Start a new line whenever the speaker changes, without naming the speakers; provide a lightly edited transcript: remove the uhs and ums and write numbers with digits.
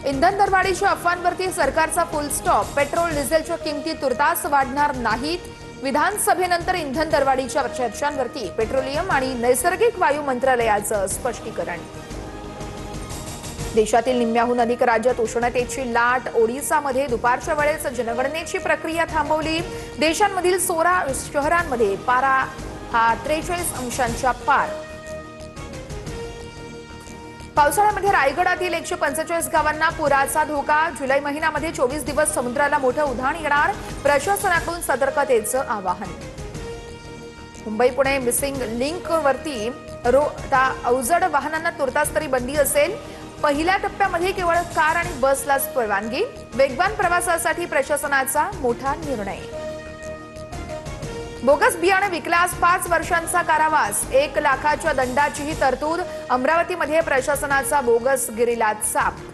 इंधन दरवाढीच्या अफवांवरती सरकारचा फुल स्टॉप। पेट्रोल डिझेलच्या किमती तुर्तास वाढणार नाहीत। विधानसभेनंतर इंधन दरवाढीच्या चर्चांवरती पेट्रोलियम आणि नैसर्गिक वायू मंत्रालयाचं स्पष्टीकरण। देशातील निम्म्याहून अधिक राज्यात उष्णतेची लाट। ओडिसामध्ये दुपारच्या वेळेस जनगणनेची प्रक्रिया थांबवली। देशांमधील 16 शहरांमध्ये पारा हा 43 अंशांच्या पार। पावसाळ्यामध्ये रायगडातील 145 गावांना पुराचा धोका। जुलै महिन्यामध्ये 24 दिवस समुद्राला मोठं उधाण येणार। प्रशासनाकडून सतर्कतेचं आवाहन। मुंबई पुणे मिसिंग लिंकवरती अवजड वाहनांना तुर्तास तरी बंदी असेल। पहिल्या टप्प्यामध्ये केवळ कार आणि बसलाच परवानगी। वेगवान प्रवासासाठी प्रशासनाचा मोठा निर्णय। बोगस बियाणे विकल्यास 5 वर्षांचा कारावास। 1 लाखाच्या दंडाचीही तरतूद। अमरावतीमध्ये प्रशासनाचा बोगस गिरीला चाप।